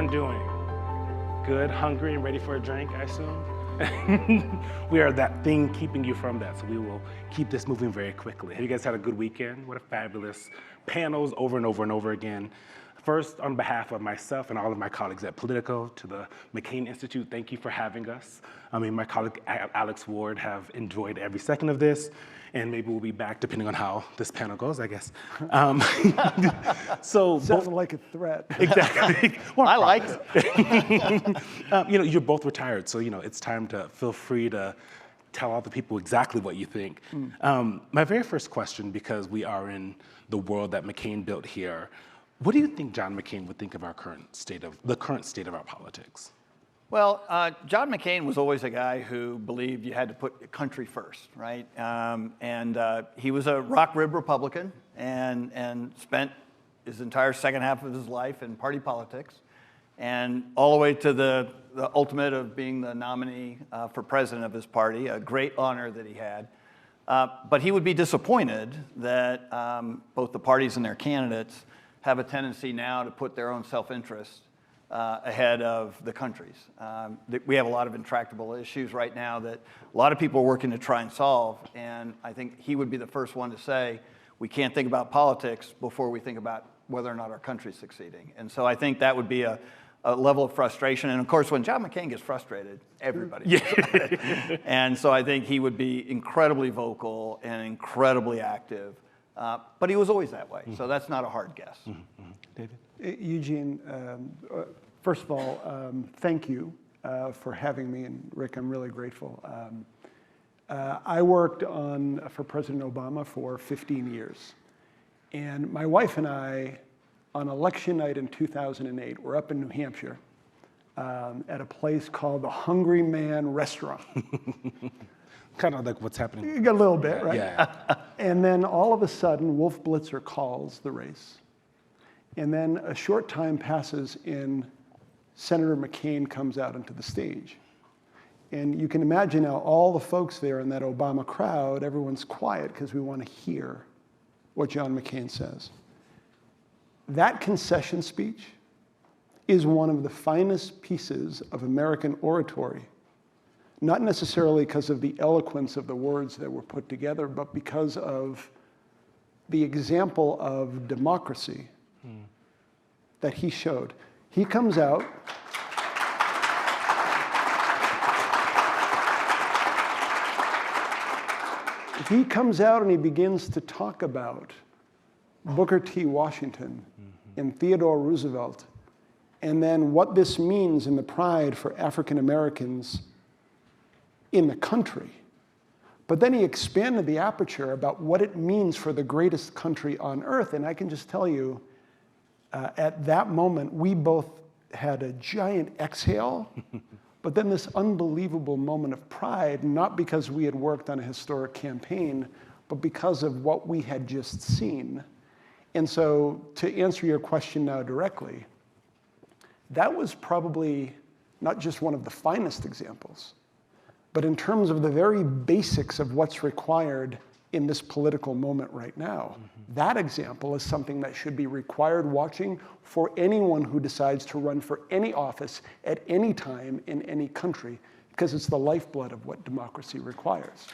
everyone doing? Good, hungry, and ready for a drink, I assume? We are that thing keeping you from that, so we will keep this moving very quickly. Have you guys had a good weekend? What a fabulous panels over and over and over again. First, on behalf of myself and all of my colleagues at POLITICO, to the McCain Institute, thank you for having us. I mean, my colleague Alex Ward have enjoyed every second of this, and maybe we'll be back depending on how this panel goes, I guess. Sounds like a threat. Exactly. Well, I like it. You're both retired, so it's time to feel free to tell all the people exactly what you think. My very first question, because we are in the world that McCain built here, what do you think John McCain would think of the current state of our politics? Well, John McCain was always a guy who believed you had to put the country first, right? He was a rock-ribbed Republican and spent his entire second half of his life in party politics, and all the way to the ultimate of being the nominee for president of his party, a great honor that he had. But he would be disappointed that both the parties and their candidates have a tendency now to put their own self-interest ahead of the country's. We have a lot of intractable issues right now that a lot of people are working to try and solve, and I think he would be the first one to say, we can't think about politics before we think about whether or not our country's succeeding. And so I think that would be a level of frustration, and of course, when John McCain gets frustrated, everybody gets frustrated. And so I think he would be incredibly vocal and incredibly active. But he was always that way, so that's not a hard guess. David? Eugene, first of all, thank you for having me, and Rick, I'm really grateful. I worked for President Obama for 15 years, and my wife and I, on election night in 2008, were up in New Hampshire at a place called the Hungry Man Restaurant. Kind of like what's happening. You got a little bit, right? Yeah. And then all of a sudden, Wolf Blitzer calls the race. And then a short time passes and Senator McCain comes out onto the stage. And you can imagine now all the folks there in that Obama crowd, everyone's quiet because we want to hear what John McCain says. That concession speech is one of the finest pieces of American oratory. Not necessarily because of the eloquence of the words that were put together, but because of the example of democracy that he showed. He comes out. He comes out and he begins to talk about Booker T. Washington and Theodore Roosevelt, and then what this means in the pride for African Americans in the country. But then he expanded the aperture about what it means for the greatest country on earth. And I can just tell you, at that moment, we both had a giant exhale, but then this unbelievable moment of pride, not because we had worked on a historic campaign, but because of what we had just seen. And so to answer your question now directly, that was probably not just one of the finest examples, but in terms of the very basics of what's required in this political moment right now, that example is something that should be required watching for anyone who decides to run for any office at any time in any country, because it's the lifeblood of what democracy requires.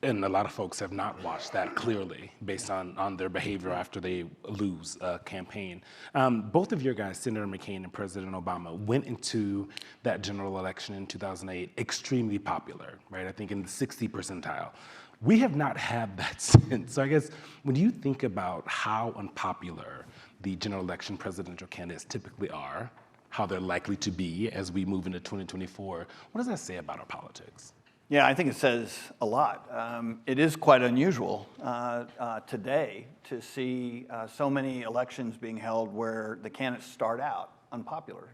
And a lot of folks have not watched that clearly based on their behavior after they lose a campaign. Both of your guys, Senator McCain and President Obama, went into that general election in 2008 extremely popular, right? I think in the 60th percentile. We have not had that since. So I guess when you think about how unpopular the general election presidential candidates typically are, how they're likely to be as we move into 2024, what does that say about our politics? Yeah, I think it says a lot. It is quite unusual today to see so many elections being held where the candidates start out unpopular.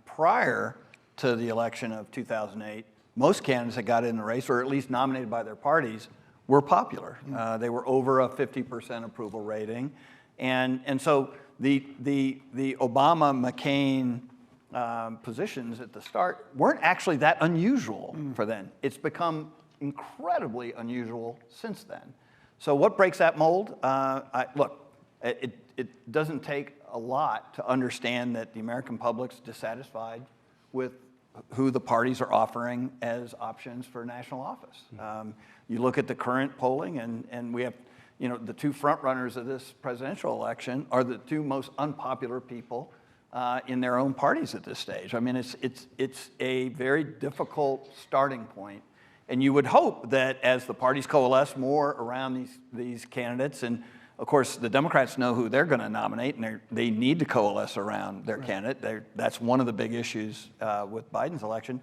Prior to the election of 2008, most candidates that got in the race, or at least nominated by their parties, were popular. They were over a 50% approval rating. And so the Obama-McCain positions at the start weren't actually that unusual for then. It's become incredibly unusual since then. So what breaks that mold? Look, it doesn't take a lot to understand that the American public's dissatisfied with who the parties are offering as options for national office. You look at the current polling, and we have, the two front runners of this presidential election are the two most unpopular people in their own parties at this stage. I mean, it's a very difficult starting point. And you would hope that as the parties coalesce more around these candidates, and of course the Democrats know who they're going to nominate, and they need to coalesce around their candidate. That's one of the big issues with Biden's election.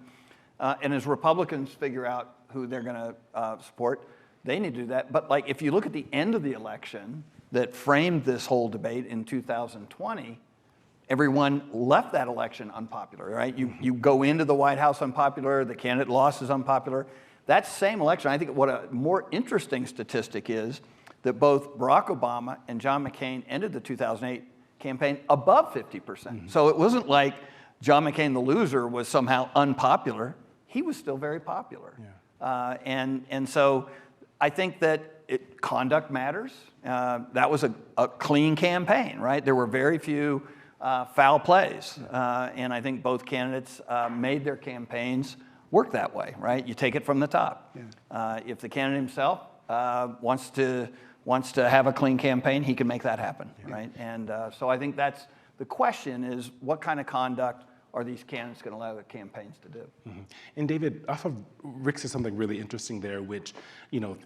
And as Republicans figure out who they're going to support, they need to do that. But like, if you look at the end of the election that framed this whole debate in 2020, everyone left that election unpopular, right? You go into the White House unpopular, the candidate lost is unpopular. That same election, I think what a more interesting statistic is that both Barack Obama and John McCain ended the 2008 campaign above 50%. So it wasn't like John McCain, the loser, was somehow unpopular. He was still very popular. And so I think that conduct matters. That was a clean campaign, right? There were very few foul plays. And I think both candidates made their campaigns work that way, right? You take it from the top. If the candidate himself wants to have a clean campaign, he can make that happen, right? And so I think that's the question: is what kind of conduct are these candidates going to allow their campaigns to do? And David, off of Rick said something really interesting there, which,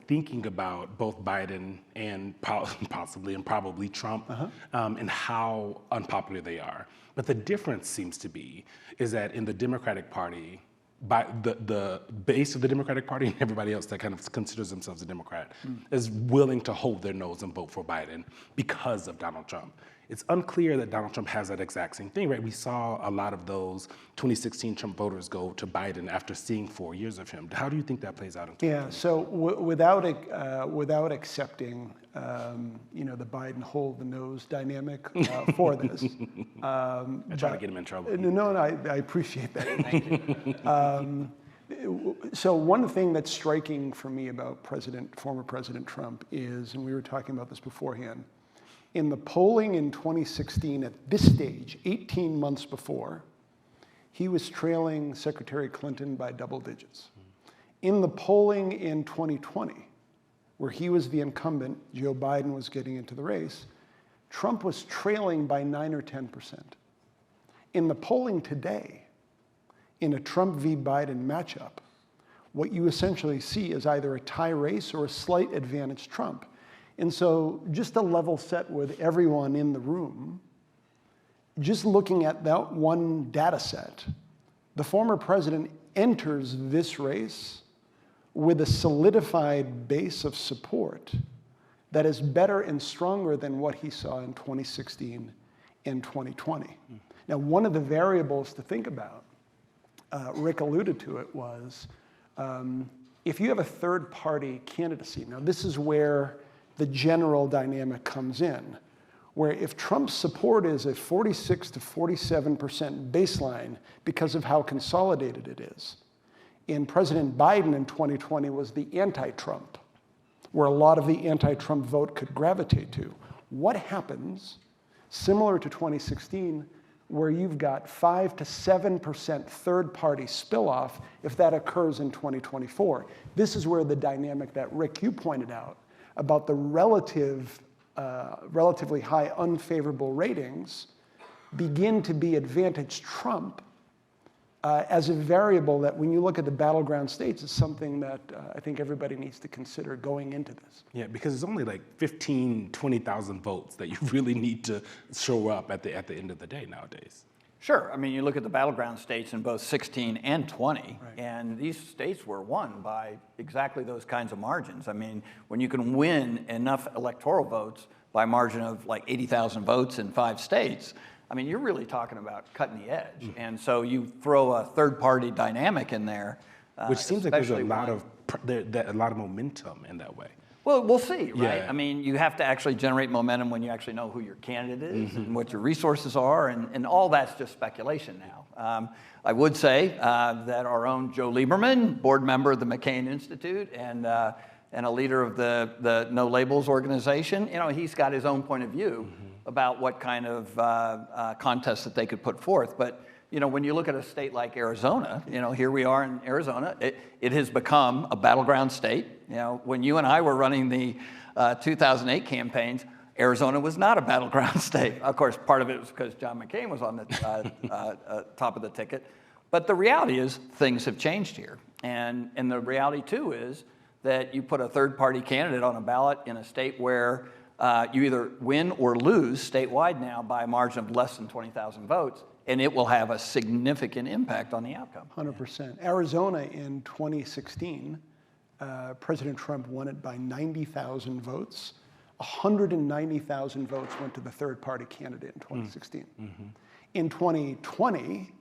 thinking about both Biden and possibly and probably Trump, and how unpopular they are. But the difference seems to be is that in the Democratic Party, by the base of the Democratic Party and everybody else that kind of considers themselves a Democrat is willing to hold their nose and vote for Biden because of Donald Trump. It's unclear that Donald Trump has that exact same thing, right? We saw a lot of those 2016 Trump voters go to Biden after seeing 4 years of him. How do you think that plays out in 2020? Yeah, so without accepting, the Biden hold the nose dynamic for this. I'm trying to get him in trouble. No, I appreciate that. Thank you. So one thing that's striking for me about former President Trump is, and we were talking about this beforehand, in the polling in 2016 at this stage, 18 months before, he was trailing Secretary Clinton by double digits. In the polling in 2020, where he was the incumbent, Joe Biden was getting into the race, Trump was trailing by 9 or 10%. In the polling today, in a Trump v. Biden matchup, what you essentially see is either a tie race or a slight advantage Trump. And so just to level set with everyone in the room, just looking at that one data set, the former president enters this race with a solidified base of support that is better and stronger than what he saw in 2016 and 2020. Now, one of the variables to think about, Rick alluded to it, was if you have a third-party candidacy. Now, this is where the general dynamic comes in, where if Trump's support is a 46 to 47% baseline because of how consolidated it is, and President Biden in 2020 was the anti-Trump, where a lot of the anti-Trump vote could gravitate to. What happens, similar to 2016, where you've got 5 to 7% third-party spill-off if that occurs in 2024? This is where the dynamic that, Rick, you pointed out, about the relatively high unfavorable ratings begin to be advantage Trump as a variable that when you look at the battleground states is something that I think everybody needs to consider going into this. Yeah, because it's only like 15, 20,000 votes that you really need to show up at the end of the day nowadays. Sure. I mean, you look at the battleground states in both 16 and 20, right, and these states were won by exactly those kinds of margins. I mean, when you can win enough electoral votes by a margin of like 80,000 votes in 5 states, I mean, you're really talking about cutting the edge. And so you throw a third-party dynamic in there. Which seems like there's a lot of momentum in that way. Well, we'll see, right? Yeah. I mean, you have to actually generate momentum when you actually know who your candidate is and what your resources are, and all that's just speculation now. I would say that our own Joe Lieberman, board member of the McCain Institute, and and a leader of the No Labels organization, he's got his own point of view about what kind of contest that they could put forth. But when you look at a state like Arizona, here we are in Arizona, it has become a battleground state. When you and I were running the 2008 campaigns, Arizona was not a battleground state. Of course, part of it was because John McCain was on the top of the ticket. But the reality is things have changed here. And the reality, too, is that you put a third-party candidate on a ballot in a state where you either win or lose statewide now by a margin of less than 20,000 votes, and it will have a significant impact on the outcome. 100%. Arizona in 2016, President Trump won it by 90,000 votes. 190,000 votes went to the third-party candidate in 2016. In 2020,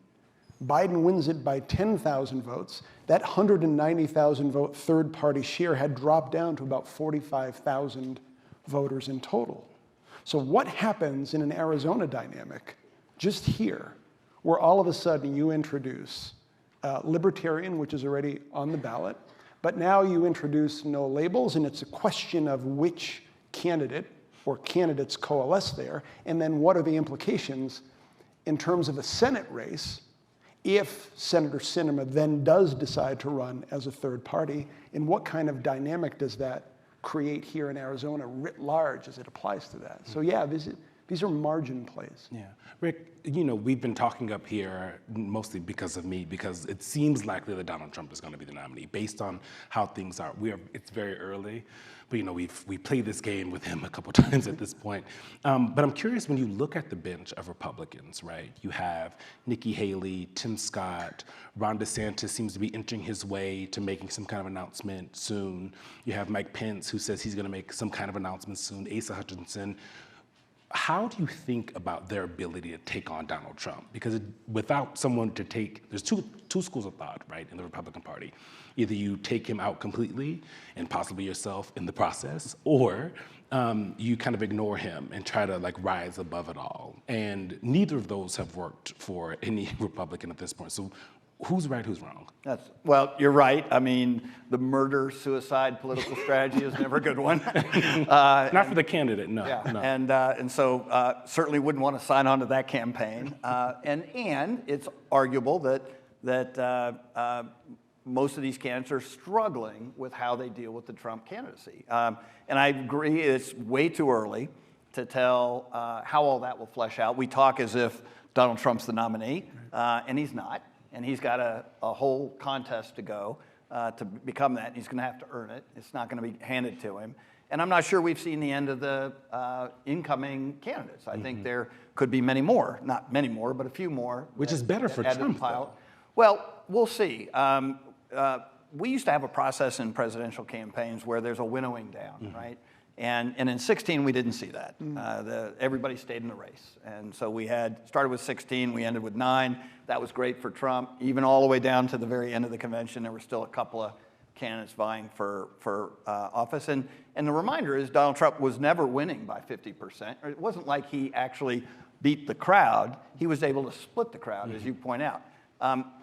Biden wins it by 10,000 votes. That 190,000 vote third-party share had dropped down to about 45,000 voters in total. So what happens in an Arizona dynamic, just here, where all of a sudden you introduce libertarian, which is already on the ballot, but now you introduce no labels, and it's a question of which candidate or candidates coalesce there, and then what are the implications in terms of a Senate race if Senator Sinema then does decide to run as a third party, and what kind of dynamic does that create here in Arizona writ large as it applies to that? So yeah, these are margin plays. Yeah. Rick, we've been talking up here mostly because of me, because it seems likely that Donald Trump is going to be the nominee based on how things are. It's very early, but we played this game with him a couple times at this point. But I'm curious, when you look at the bench of Republicans, right? You have Nikki Haley, Tim Scott, Ron DeSantis seems to be inching his way to making some kind of announcement soon. You have Mike Pence, who says he's going to make some kind of announcement soon. Asa Hutchinson. How do you think about their ability to take on Donald Trump? Because without someone to there's two schools of thought, right, in the Republican Party. Either you take him out completely and possibly yourself in the process, or you kind of ignore him and try to rise above it all. And neither of those have worked for any Republican at this point. So who's right, who's wrong? Well, you're right. I mean, the murder-suicide political strategy is never a good one. Not for the candidate, no. Yeah. No. And so certainly wouldn't want to sign on to that campaign. And it's arguable that most of these candidates are struggling with how they deal with the Trump candidacy. And I agree, it's way too early to tell how all that will flesh out. We talk as if Donald Trump's the nominee, and he's not. And he's got a whole contest to go to become that. He's going to have to earn it. It's not going to be handed to him. And I'm not sure we've seen the end of the incoming candidates. I think there could be many more, not many more, but a few more. Which is better for Trump, though. Well, we'll see. We used to have a process in presidential campaigns where there's a winnowing down, right? And in 16, we didn't see that. Everybody stayed in the race. And so we started with 16, we ended with 9. That was great for Trump. Even all the way down to the very end of the convention, there were still a couple of candidates vying for office. And the reminder is Donald Trump was never winning by 50%. It wasn't like he actually beat the crowd. He was able to split the crowd, as you point out.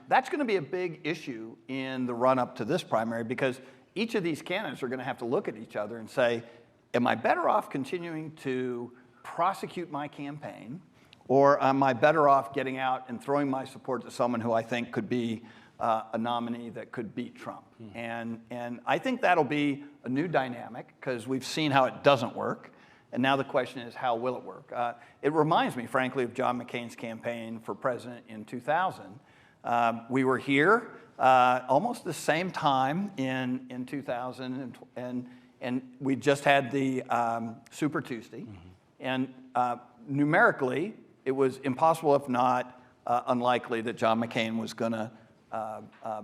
That's going to be a big issue in the run-up to this primary, because each of these candidates are going to have to look at each other and say, am I better off continuing to prosecute my campaign, or am I better off getting out and throwing my support to someone who I think could be a nominee that could beat Trump? And I think that'll be a new dynamic, because we've seen how it doesn't work. And now the question is, how will it work? It reminds me, frankly, of John McCain's campaign for president in 2000. We were here almost the same time in 2000, and we just had the Super Tuesday. And numerically, it was impossible, if not unlikely, that John McCain was going to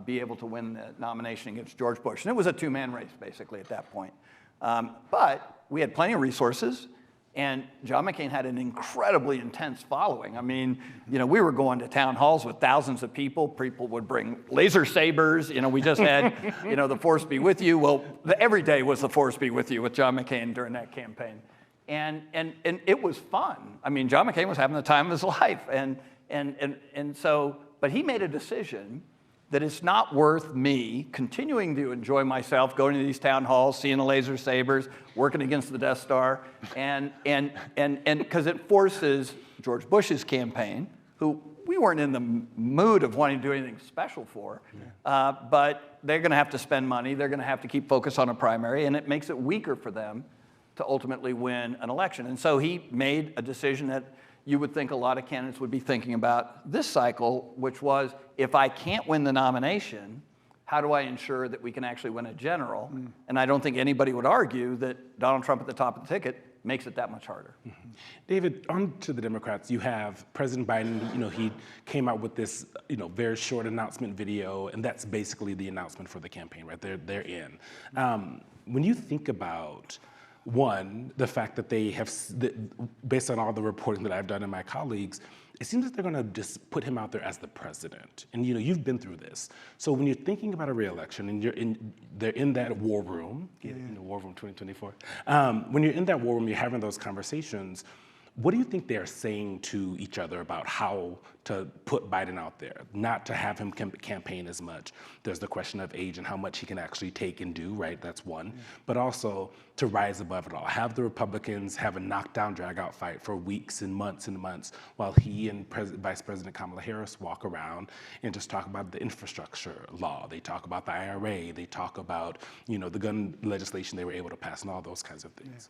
be able to win the nomination against George Bush. And it was a two-man race, basically, at that point. But we had plenty of resources, and John McCain had an incredibly intense following. I mean, we were going to town halls with thousands of people. People would bring laser sabers. We just had, the Force Be With You. Well, every day was the Force Be With You with John McCain during that campaign. And it was fun. I mean, John McCain was having the time of his life. And so, but he made a decision that it's not worth me continuing to enjoy myself, going to these town halls, seeing the laser sabers, working against the Death Star, and because it forces George Bush's campaign, who we weren't in the mood of wanting to do anything special for, but they're going to have to spend money, they're going to have to keep focus on a primary, and it makes it weaker for them to ultimately win an election. And so he made a decision that you would think a lot of candidates would be thinking about this cycle, which was, if I can't win the nomination, how do I ensure that we can actually win a general? And I don't think anybody would argue that Donald Trump at the top of the ticket makes it that much harder. David, on to the Democrats. You have President Biden, he came out with this, very short announcement video, and that's basically the announcement for the campaign, right? They're in. When you think about, one, the fact that they have, based on all the reporting that I've done and my colleagues, it seems that they're going to just put him out there as the president. And you've been through this. So when you're thinking about a re-election and they're in that war room, War Room 2024. When you're in that war room, you're having those conversations. What do you think they're saying to each other about how to put Biden out there, not to have him campaign as much? There's the question of age and how much he can actually take and do, right? That's one. But also to rise above it all. Have the Republicans have a knockdown, drag-out fight for weeks and months while he and Vice President Kamala Harris walk around and just talk about the infrastructure law. They talk about the IRA. They talk about, the gun legislation they were able to pass and all those kinds of things.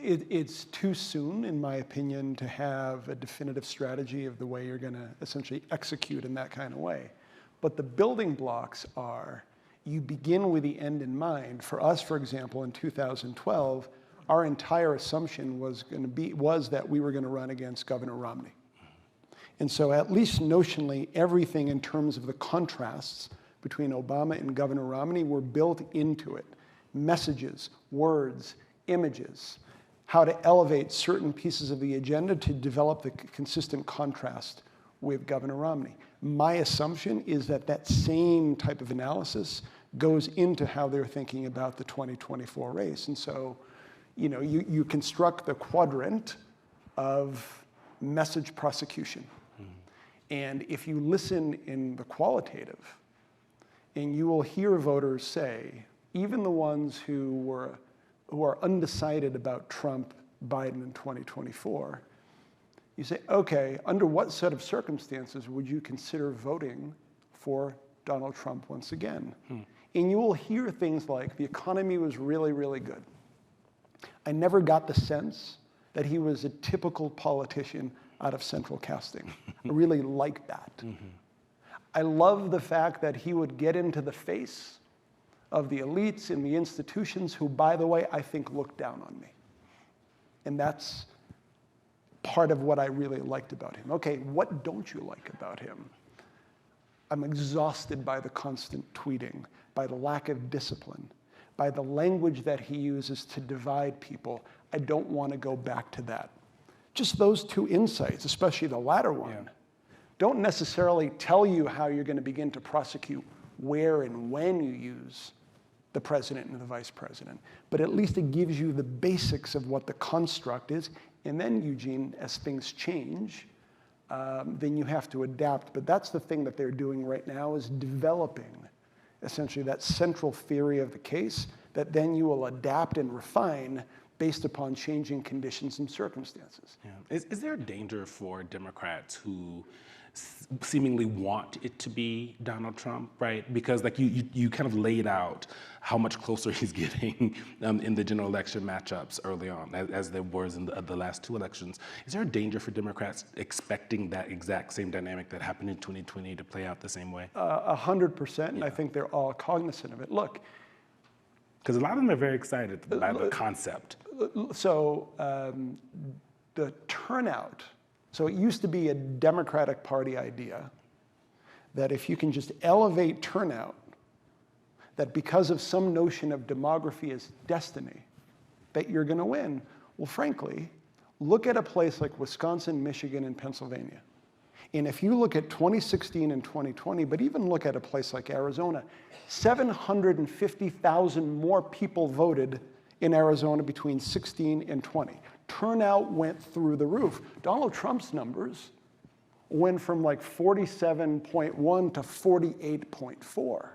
It's too soon, in my opinion, to have a definitive strategy of the way you're going to essentially execute in that kind of way. But the building blocks are, you begin with the end in mind. For us, for example, in 2012, our entire assumption was that we were going to run against Governor Romney. And so at least notionally, everything in terms of the contrasts between Obama and Governor Romney were built into it. Messages, words, images, how to elevate certain pieces of the agenda to develop the consistent contrast with Governor Romney. My assumption is that that same type of analysis goes into how they're thinking about the 2024 race. And so, you construct the quadrant of message prosecution. And if you listen in the qualitative, and you will hear voters say, even the ones who are undecided about Trump, Biden in 2024, you say, okay, under what set of circumstances would you consider voting for Donald Trump once again? And you will hear things like, the economy was really, really good. I never got the sense that he was a typical politician out of central casting. I really liked that. I love the fact that he would get into the face of the elites and the institutions who, by the way, I think looked down on me. And that's part of what I really liked about him. Okay, what don't you like about him? I'm exhausted by the constant tweeting, by the lack of discipline, by the language that he uses to divide people. I don't want to go back to that. Just those two insights, especially the latter one, don't necessarily tell you how you're going to begin to prosecute where and when you use the president and the vice president. But at least it gives you the basics of what the construct is. And then, Eugene, as things change, then you have to adapt. But that's the thing that they're doing right now, is developing essentially that central theory of the case that then you will adapt and refine based upon changing conditions and circumstances. Is there a danger for Democrats who seemingly want it to be Donald Trump, right? Because you kind of laid out how much closer he's getting in the general election matchups early on, as there was in the last two elections. Is there a danger for Democrats expecting that exact same dynamic that happened in 2020 to play out the same way? 100%, and I think they're all cognizant of it. Look, because a lot of them are very excited by the concept. So the turnout. So it used to be a Democratic Party idea that if you can just elevate turnout, that because of some notion of demography as destiny, that you're going to win. Well, frankly, look at a place like Wisconsin, Michigan, and Pennsylvania. And if you look at 2016 and 2020, but even look at a place like Arizona, 750,000 more people voted in Arizona between 16 and 20. Turnout went through the roof. Donald Trump's numbers went from like 47.1 to 48.4,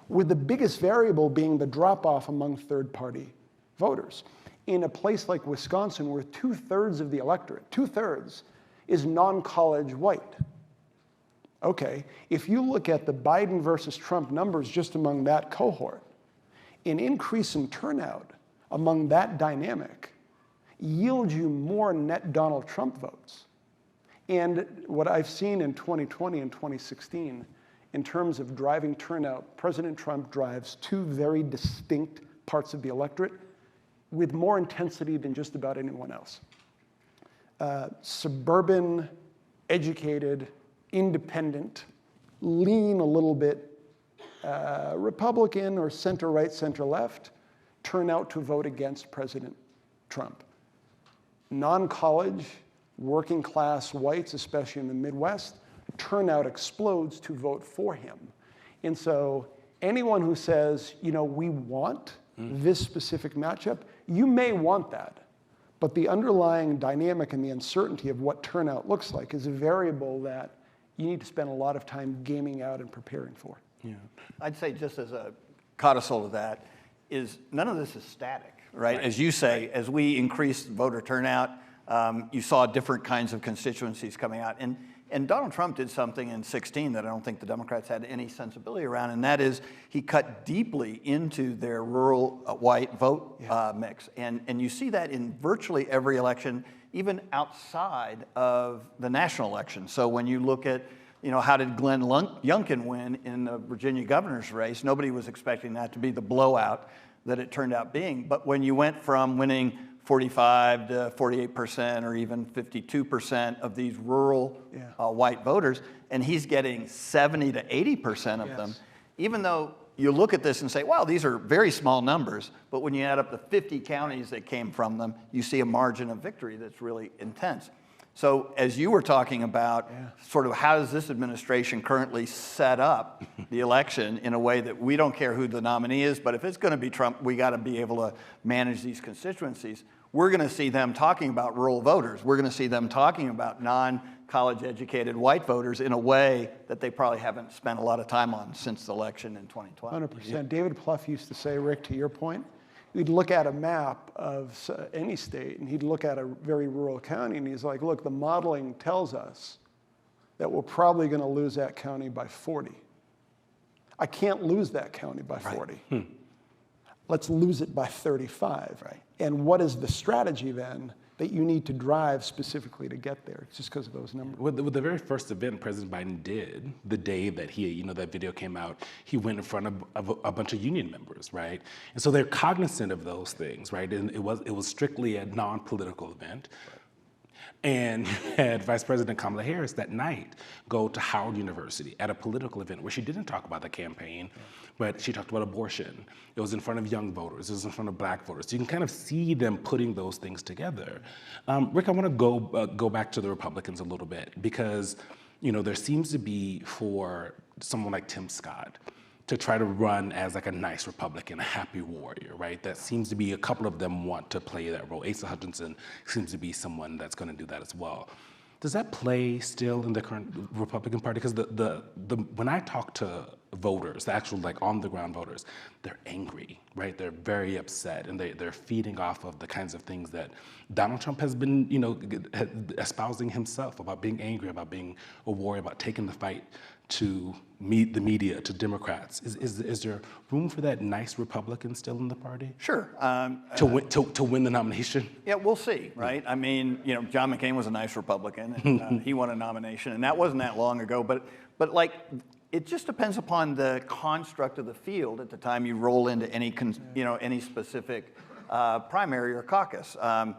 with the biggest variable being the drop-off among third-party voters. In a place like Wisconsin, where 2/3 of the electorate, 2/3, is non-college white. Okay, if you look at the Biden versus Trump numbers just among that cohort, an increase in turnout among that dynamic yields you more net Donald Trump votes. And what I've seen in 2020 and 2016, in terms of driving turnout, President Trump drives two very distinct parts of the electorate with more intensity than just about anyone else. Suburban, educated, independent, lean a little bit Republican or center-right, center-left, turn out to vote against President Trump. Non-college, working-class whites, especially in the Midwest, turnout explodes to vote for him. And so anyone who says, you know, we want this specific matchup, you may want that. But the underlying dynamic and the uncertainty of what turnout looks like is a variable that you need to spend a lot of time gaming out and preparing for. Yeah. I'd say, just as a codicil to that, is none of this is static, right? As you say, as we increased voter turnout, you saw different kinds of constituencies coming out. And Donald Trump did something in 2016 that I don't think the Democrats had any sensibility around, and that is he cut deeply into their rural white vote mix. And you see that in virtually every election, even outside of the national election. So when you look at, you know, how did Glenn Youngkin win in the Virginia governor's race? Nobody was expecting that to be the blowout that it turned out being. But when you went from winning 45 to 48% or even 52% of these rural white voters, and he's getting 70 to 80% of them, even though you look at this and say, wow, these are very small numbers, but when you add up the 50 counties that came from them, you see a margin of victory that's really intense. So as you were talking about sort of how does this administration currently set up the election in a way that we don't care who the nominee is, but if it's going to be Trump, we got to be able to manage these constituencies. We're going to see them talking about rural voters. We're going to see them talking about non-college educated white voters in a way that they probably haven't spent a lot of time on since the election in 2012. 100%. David Plouffe used to say, Rick, to your point, he'd look at a map of any state and he'd look at a very rural county and he's like, look, the modeling tells us that we're probably going to lose that county by 40. I can't lose that county by 40. Let's lose it by 35. And what is the strategy then that you need to drive specifically to get there? It's just because of those numbers. With the very first event President Biden did, the day that he, you know, that video came out, he went in front of a bunch of union members, right? And so they're cognizant of those things, right? And it was strictly a non-political event. And you had Vice President Kamala Harris that night go to Howard University at a political event where she didn't talk about the campaign, but she talked about abortion. It was in front of young voters. It was in front of black voters. So you can kind of see them putting those things together. Rick, I want to go back to the Republicans a little bit because, you know, there seems to be, for someone like Tim Scott, to try to run as like a nice Republican, a happy warrior, right? That seems to be, a couple of them want to play that role. Asa Hutchinson seems to be someone that's going to do that as well. Does that play still in the current Republican Party? Because when I talk to voters, the actual like on the ground voters, they're angry, right? They're very upset, and they're feeding off of the kinds of things that Donald Trump has been, you know, espousing himself about being angry, about being a warrior, about taking the fight to meet the media, to Democrats. Is there room for that nice Republican still in the party? Sure. To win the nomination? Yeah, we'll see, right? I mean, you know, John McCain was a nice Republican, and he won a nomination, and that wasn't that long ago. But like, it just depends upon the construct of the field at the time you roll into any, you know, any specific primary or caucus. You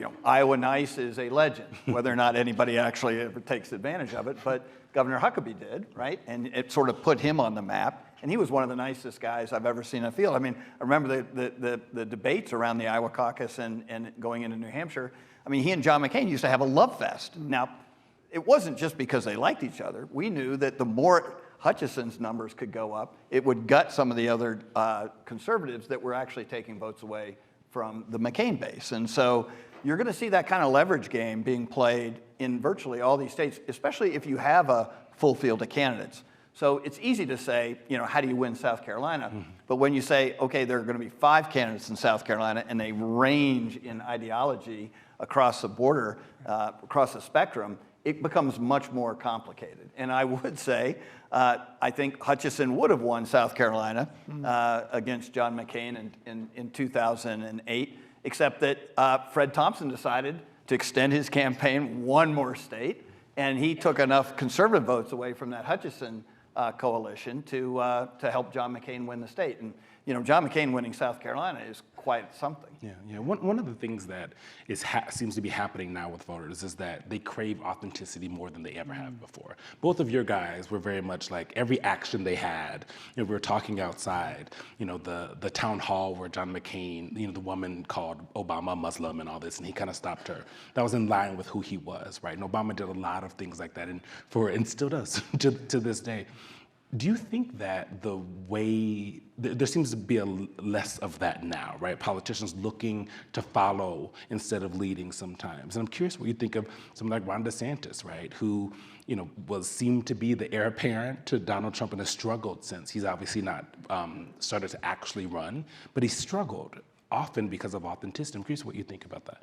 know, Iowa Nice is a legend, whether or not anybody actually ever takes advantage of it. But Governor Huckabee did, right? And it sort of put him on the map. And he was one of the nicest guys I've ever seen in a field. I mean, I remember the debates around the Iowa caucus and going into New Hampshire. I mean, he and John McCain used to have a love fest. Now, it wasn't just because they liked each other. We knew that the more Hutchison's numbers could go up, it would gut some of the other conservatives that were actually taking votes away from the McCain base. And so you're going to see that kind of leverage game being played in virtually all these states, especially if you have a full field of candidates. So it's easy to say, how do you win South Carolina? But when you say, okay, there are going to be 5 candidates in South Carolina and they range in ideology across the border, across the spectrum, it becomes much more complicated. And I would say, I think Hutchinson would have won South Carolina against John McCain in 2008, except that Fred Thompson decided to extend his campaign one more state, and he took enough conservative votes away from that Hutchinson coalition to help John McCain win the state. And John McCain winning South Carolina is quite something. Yeah. One of the things that seems to be happening now with voters is that they crave authenticity more than they ever have before. Both of your guys were very much like every action they had. We were talking outside. The town hall where John McCain, the woman called Obama Muslim and all this, and he kind of stopped her. That was in line with who he was, right? And Obama did a lot of things like that, and still does to this day. Do you think that the way, there seems to be less of that now, right? Politicians looking to follow instead of leading sometimes. And I'm curious what you think of someone like Ron DeSantis, right? Who, seemed to be the heir apparent to Donald Trump and has struggled since. He's obviously not started to actually run, but he struggled often because of authenticity. I'm curious what you think about that.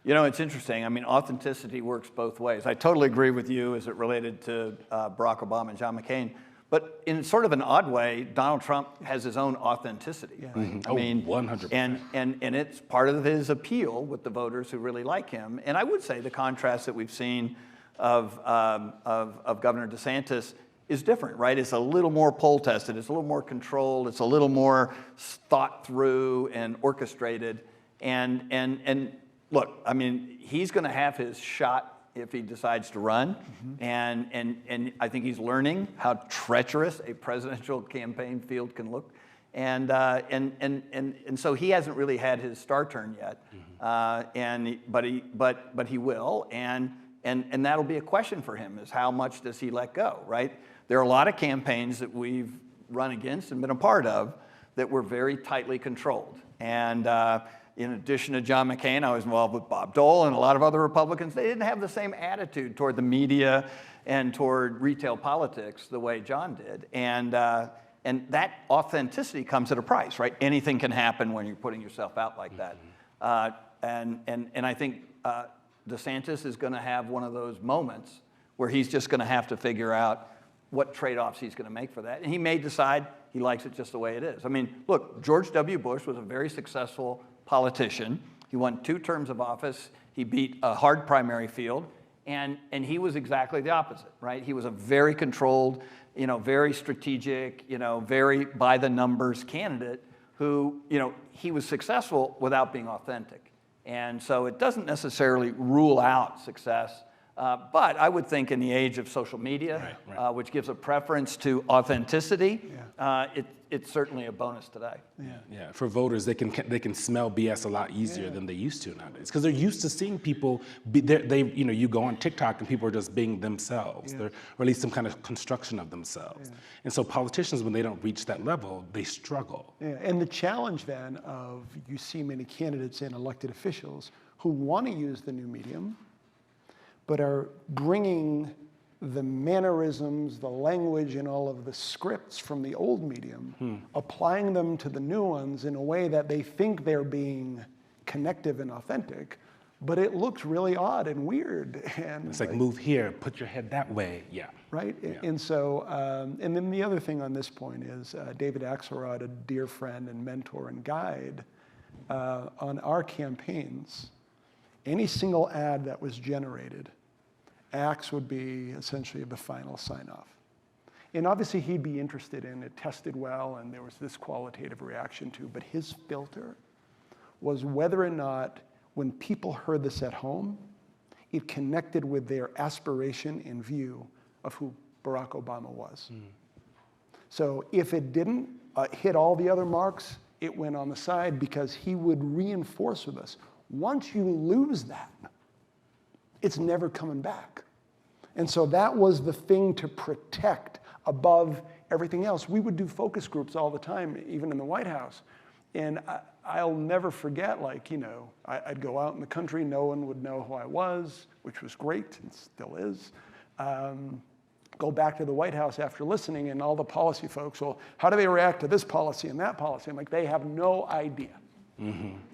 It's interesting. I mean, authenticity works both ways. I totally agree with you as it related to Barack Obama and John McCain. But in sort of an odd way, Donald Trump has his own authenticity. Yeah. Mm-hmm. I mean, 100%. And it's part of his appeal with the voters who really like him. And I would say the contrast that we've seen of Governor DeSantis is different, right? It's a little more poll tested. It's a little more controlled. It's a little more thought through and orchestrated. And look, I mean, he's going to have his shot if he decides to run. And I think he's learning how treacherous a presidential campaign field can look. And so he hasn't really had his star turn yet. But he will. And that'll be a question for him, is how much does he let go, right? There are a lot of campaigns that we've run against and been a part of that were very tightly controlled. And in addition to John McCain, I was involved with Bob Dole and a lot of other Republicans. They didn't have the same attitude toward the media and toward retail politics the way John did. And that authenticity comes at a price, right? Anything can happen when you're putting yourself out like that. And I think DeSantis is going to have one of those moments where he's just going to have to figure out what trade-offs he's going to make for that. And he may decide he likes it just the way it is. I mean, look, George W. Bush was a very successful politician. He won 2 terms of office. He beat a hard primary field, and he was exactly the opposite, right? He was a very controlled, very strategic, very by the numbers candidate who, he was successful without being authentic. And so it doesn't necessarily rule out success. But I would think in the age of social media, right. Which gives a preference to authenticity, it's certainly a bonus today. Yeah. For voters, they can smell BS a lot easier than they used to nowadays, because they're used to seeing people. You go on TikTok and people are just being themselves, or at least some kind of construction of themselves. And so politicians, when they don't reach that level, they struggle. And the challenge then of, you see many candidates and elected officials who want to use the new medium, but are bringing the mannerisms, the language, and all of the scripts from the old medium, applying them to the new ones in a way that they think they're being connective and authentic, but it looks really odd and weird. And it's like, move here, put your head that way, Right, and so, and then the other thing on this point is David Axelrod, a dear friend and mentor and guide, on our campaigns, any single ad that was generated, Axe would be essentially the final sign-off. And obviously he'd be interested in it, tested well, and there was this qualitative reaction to, but his filter was whether or not, when people heard this at home, it connected with their aspiration and view of who Barack Obama was. So if it didn't hit all the other marks, it went on the side, because he would reinforce with us, once you lose that, it's never coming back. And so that was the thing to protect above everything else. We would do focus groups all the time, even in the White House. And I'll never forget, like, you know, I'd go out in the country, no one would know who I was, which was great and still is. Go back to the White House after listening, and all the policy folks, well, how do they react to this policy and that policy? I'm like, they have no idea.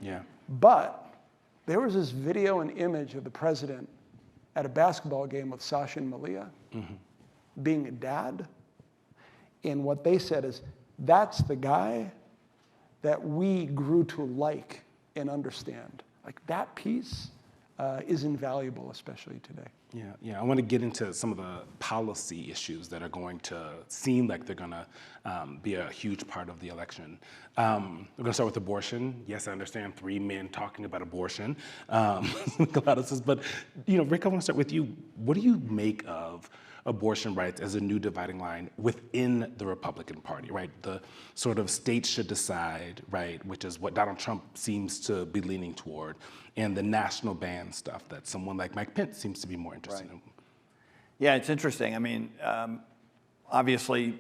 Yeah. But there was this video and image of the president at a basketball game with Sasha and Malia, being a dad. And what they said is, that's the guy that we grew to like and understand. Like, that piece is invaluable, especially today. Yeah. I want to get into some of the policy issues that are going to seem like they're going to be a huge part of the election. We're going to start with abortion. Yes, I understand 3 men talking about abortion. Make a lot of sense. But, you know, Rick, I want to start with you. What do you make of abortion rights as a new dividing line within the Republican Party, right? The sort of states should decide, right, which is what Donald Trump seems to be leaning toward, and the national ban stuff that someone like Mike Pence seems to be more interested in. Yeah, it's interesting. I mean, obviously,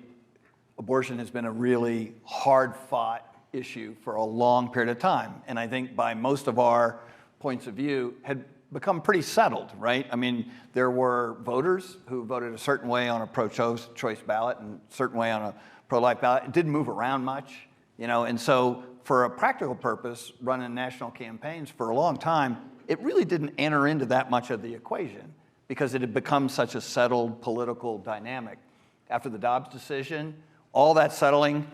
abortion has been a really hard-fought issue for a long period of time, and I think by most of our points of view had become pretty settled, right? I mean, there were voters who voted a certain way on a pro-choice ballot and a certain way on a pro-life ballot. It didn't move around much, you know, and so for a practical purpose, running national campaigns for a long time, it really didn't enter into that much of the equation because it had become such a settled political dynamic. After the Dobbs decision, all that settling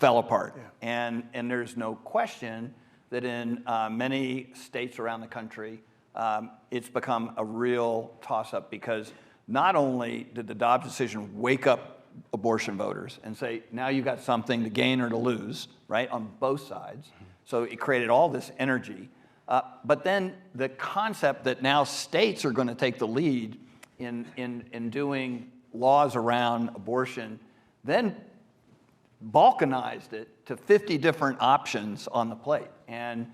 fell apart. Yeah. And there's no question that in many states around the country, it's become a real toss-up because not only did the Dobbs decision wake up abortion voters and say, now you've got something to gain or to lose, right, on both sides. So it created all this energy. But then the concept that now states are going to take the lead in doing laws around abortion then balkanized it to 50 different options on the plate and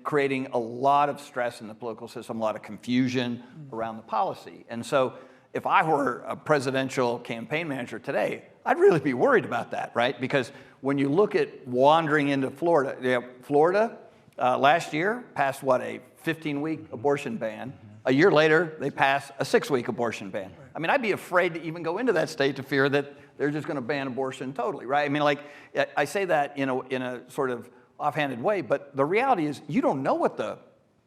creating a lot of stress in the political system, a lot of confusion around the policy. And so if I were a presidential campaign manager today, I'd really be worried about that, right? Because when you look at wandering into Florida, Florida last year passed, what, a 15-week abortion ban. A year later, they passed a 6-week abortion ban. I mean, I'd be afraid to even go into that state to fear that they're just going to ban abortion totally, right? I mean, like, I say that in a sort of offhanded way, but the reality is you don't know what the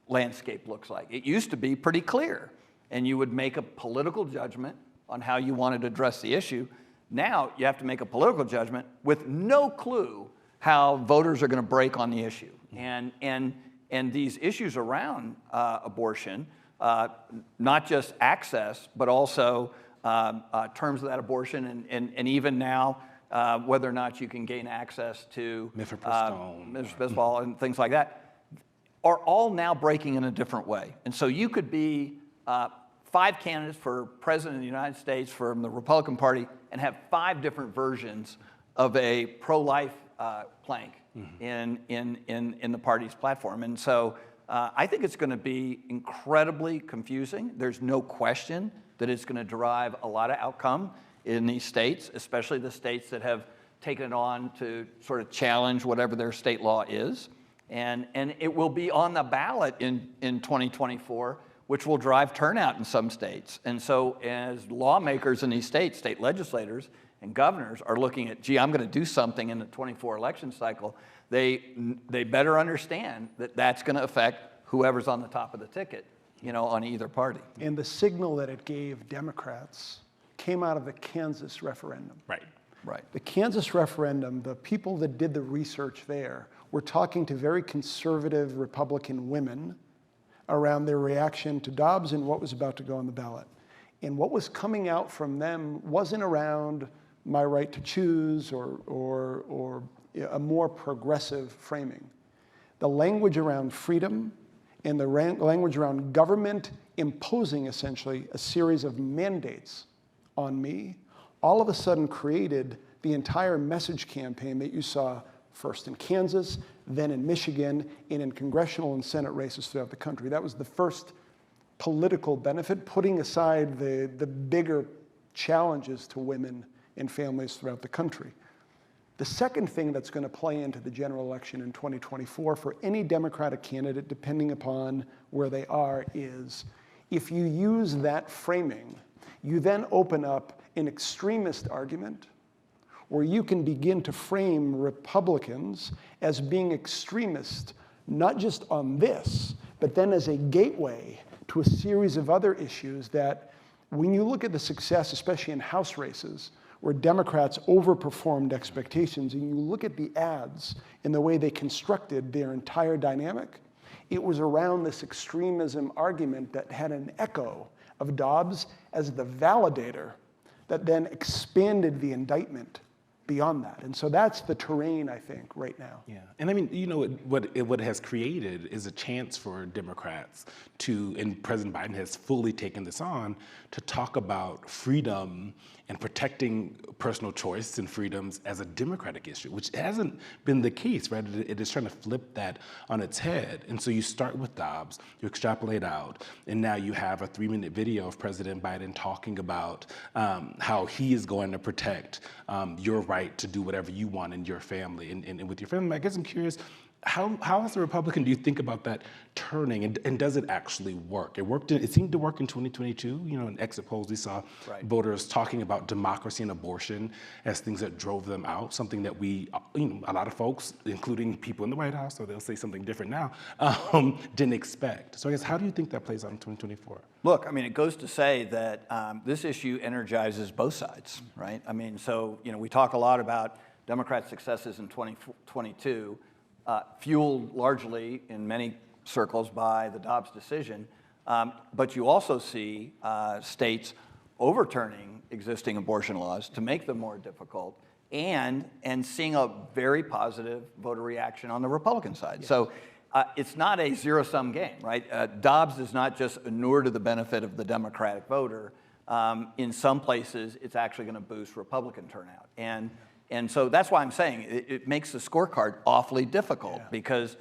landscape looks like. It used to be pretty clear, and you would make a political judgment on how you wanted to address the issue. Now you have to make a political judgment with no clue how voters are going to break on the issue. And these issues around abortion, not just access, but also terms of that abortion, and even now whether or not you can gain access to mifepristone and things like that, are all now breaking in a different way. And so you could be 5 candidates for president of the United States from the Republican Party and have 5 different versions of a pro-life plank in the party's platform. And so I think it's going to be incredibly confusing. There's no question that it's going to derive a lot of outcome in these states, especially the states that have taken it on to sort of challenge whatever their state law is. And it will be on the ballot in 2024, which will drive turnout in some states. And so as lawmakers in these states, state legislators and governors are looking at, gee, I'm going to do something in the 24 election cycle, they better understand that that's going to affect whoever's on the top of the ticket, you know, on either party. And the signal that it gave Democrats came out of the Kansas referendum. Right. The Kansas referendum, the people that did the research there were talking to very conservative Republican women around their reaction to Dobbs and what was about to go on the ballot. And what was coming out from them wasn't around my right to choose or a more progressive framing. The language around freedom and the language around government imposing essentially a series of mandates on me, all of a sudden created the entire message campaign that you saw first in Kansas, then in Michigan, and in congressional and Senate races throughout the country. That was the first political benefit, putting aside the bigger challenges to women and families throughout the country. The second thing that's going to play into the general election in 2024 for any Democratic candidate, depending upon where they are, is if you use that framing, you then open up an extremist argument where you can begin to frame Republicans as being extremist, not just on this, but then as a gateway to a series of other issues that, when you look at the success, especially in House races, where Democrats overperformed expectations, and you look at the ads and the way they constructed their entire dynamic, it was around this extremism argument that had an echo of Dobbs as the validator that then expanded the indictment beyond that. And so that's the terrain, I think, right now. Yeah, and I mean, you know, what it has created is a chance for Democrats to, and President Biden has fully taken this on, to talk about freedom and protecting personal choice and freedoms as a Democratic issue, which hasn't been the case, right? It is trying to flip that on its head. And so you start with Dobbs, you extrapolate out, and now you have a 3-minute video of President Biden talking about how he is going to protect your right to do whatever you want in your family and with your family. I guess I'm curious, how as a Republican do you think about that turning, and does it actually work? It seemed to work in 2022. You know, in exit polls, we saw voters talking about democracy and abortion as things that drove them out, something that we, you know, a lot of folks, including people in the White House, so they'll say something different now, didn't expect. So I guess, how do you think that plays out in 2024? Look, I mean, it goes to say that this issue energizes both sides, right? I mean, so, you know, we talk a lot about Democrat successes in 2022, fueled largely in many circles by the Dobbs decision. But you also see states overturning existing abortion laws to make them more difficult, and seeing a very positive voter reaction on the Republican side. Yes. So it's not a zero-sum game, right? Dobbs does not just inure to the benefit of the Democratic voter. In some places, it's actually going to boost Republican turnout. And so that's why I'm saying it makes the scorecard awfully difficult, because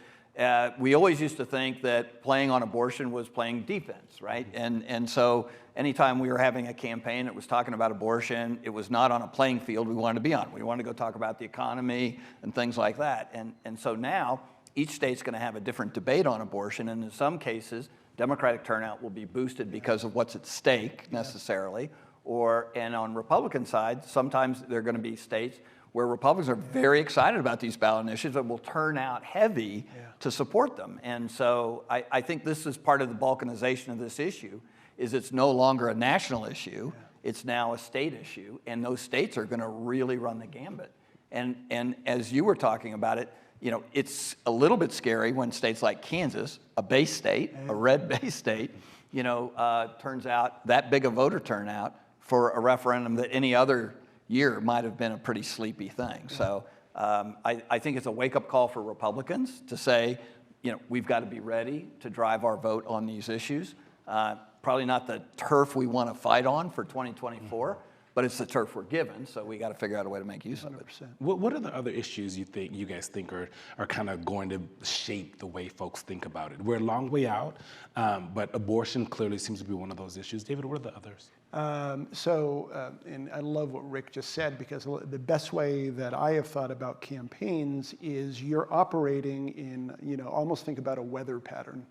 we always used to think that playing on abortion was playing defense, right? And so anytime we were having a campaign that was talking about abortion, it was not on a playing field we wanted to be on. We wanted to go talk about the economy and things like that. And so now each state's going to have a different debate on abortion, and in some cases, Democratic turnout will be boosted because of what's at stake necessarily. And on Republican side, sometimes there are going to be states where Republicans are very excited about these ballot initiatives that will turn out heavy to support them. And so I think this is part of the balkanization of this issue, is it's no longer a national issue, it's now a state issue, and those states are going to really run the gambit. And as you were talking about it, you know, it's a little bit scary when states like Kansas, a base state, a red base state, you know, turns out that big a voter turnout for a referendum that any other year might have been a pretty sleepy thing. So I think it's a wake-up call for Republicans to say, you know, we've got to be ready to drive our vote on these issues. Probably not the turf we want to fight on for 2024, but it's the turf we're given, so we got to figure out a way to make use of it. What are the other issues you guys think are kind of going to shape the way folks think about it? We're a long way out, but abortion clearly seems to be one of those issues. David, what are the others? And I love what Rick just said, because the best way that I have thought about campaigns is you're operating in, you know, almost think about a weather pattern.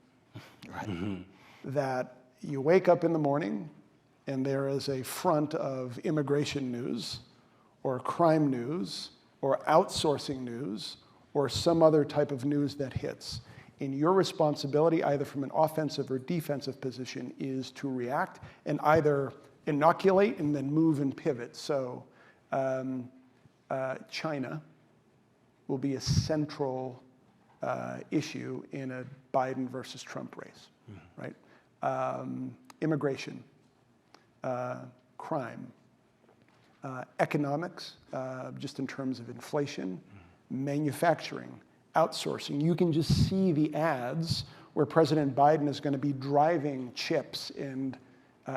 Right. Mm-hmm. That you wake up in the morning and there is a front of immigration news or crime news or outsourcing news or some other type of news that hits. And your responsibility, either from an offensive or defensive position, is to react and either inoculate and then move and pivot. So China will be a central issue in a Biden versus Trump race, right? Immigration, crime, economics, just in terms of inflation, manufacturing, outsourcing. You can just see the ads where President Biden is going to be driving chips and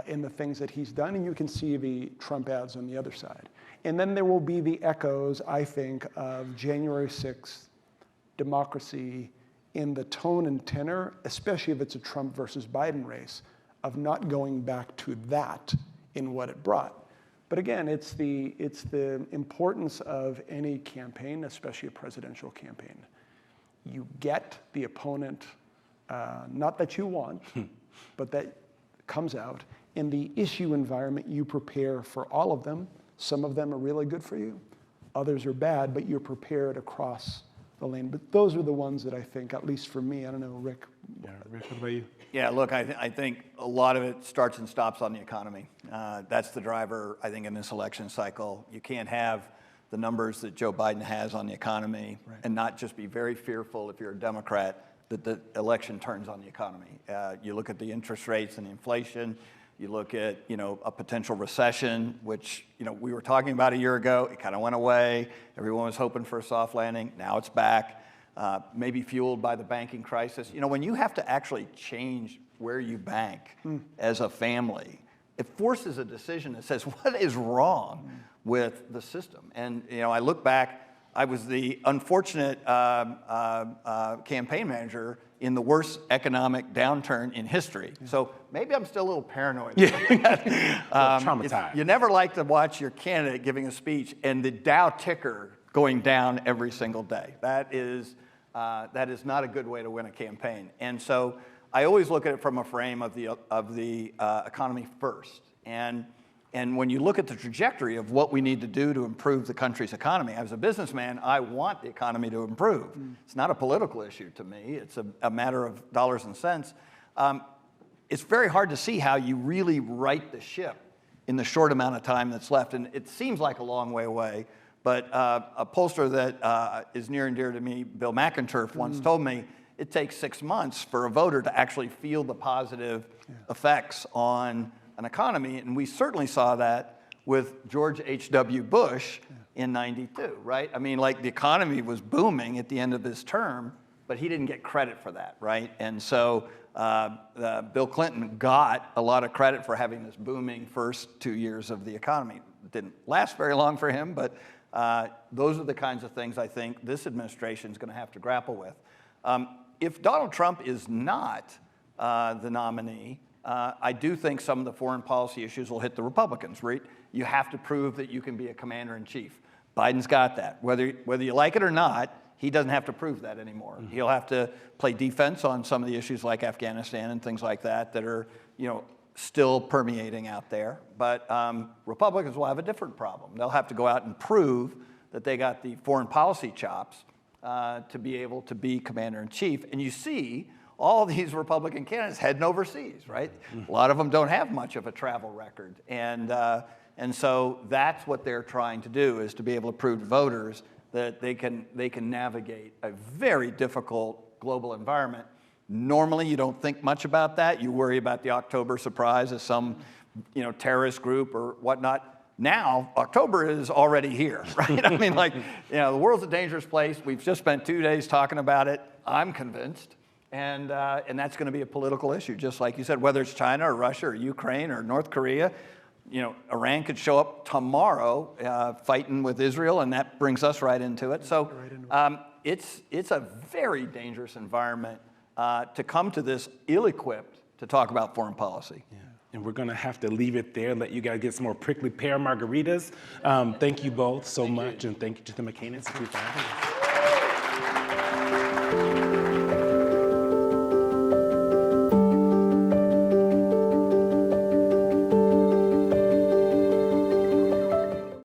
in the things that he's done, and you can see the Trump ads on the other side. And then there will be the echoes, I think, of January 6th democracy in the tone and tenor, especially if it's a Trump versus Biden race, of not going back to that in what it brought. But again, it's the importance of any campaign, especially a presidential campaign. You get the opponent, not that you want, but that comes out. In the issue environment, you prepare for all of them. Some of them are really good for you. Others are bad, but you're prepared across the lane. But those are the ones that I think, at least for me, I don't know, Rick. Yeah, Rick, what about you? Yeah, look, I think a lot of it starts and stops on the economy. That's the driver, I think, in this election cycle. You can't have the numbers that Joe Biden has on the economy and not just be very fearful, if you're a Democrat, that the election turns on the economy. You look at the interest rates and the inflation. You look at, a potential recession, which, we were talking about a year ago. It kind of went away. Everyone was hoping for a soft landing. Now it's back, maybe fueled by the banking crisis. When you have to actually change where you bank as a family, it forces a decision that says, what is wrong with the system? And, I look back, I was the unfortunate campaign manager in the worst economic downturn in history. So maybe I'm still a little paranoid. Traumatized. You never like to watch your candidate giving a speech and the Dow ticker going down every single day. That is not a good way to win a campaign. And so I always look at it from a frame of the economy first. And when you look at the trajectory of what we need to do to improve the country's economy, as a businessman, I want the economy to improve. It's not a political issue to me. It's a matter of dollars and cents. It's very hard to see how you really right the ship in the short amount of time that's left. And it seems like a long way away. But a pollster that is near and dear to me, Bill McInturf, once told me it takes 6 months for a voter to actually feel the positive effects on an economy, and we certainly saw that with George H.W. Bush in '92, right? I mean, the economy was booming at the end of his term, but he didn't get credit for that, right? And so Bill Clinton got a lot of credit for having this booming first 2 years of the economy. It didn't last very long for him, but those are the kinds of things I think this administration is going to have to grapple with. If Donald Trump is not the nominee, I do think some of the foreign policy issues will hit the Republicans, right? You have to prove that you can be a commander-in-chief. Biden's got that. Whether you like it or not, he doesn't have to prove that anymore. He'll have to play defense on some of the issues like Afghanistan and things like that are, still permeating out there. But Republicans will have a different problem. They'll have to go out and prove that they got the foreign policy chops to be able to be commander-in-chief. And you see all these Republican candidates heading overseas, right? A lot of them don't have much of a travel record. And so that's what they're trying to do, is to be able to prove to voters that they can navigate a very difficult global environment. Normally, you don't think much about that. You worry about the October surprise as some, terrorist group or whatnot. Now, October is already here, right? I mean, the world's a dangerous place. We've just spent 2 days talking about it. I'm convinced. And that's going to be a political issue, just like you said, whether it's China or Russia or Ukraine or North Korea. Iran could show up tomorrow fighting with Israel, and that brings us right into it. So it's a very dangerous environment to come to this ill-equipped to talk about foreign policy. Yeah. And we're going to have to leave it there, let you guys get some more prickly pear margaritas. Thank you both so much, and thank you to the McCain Institute for having us.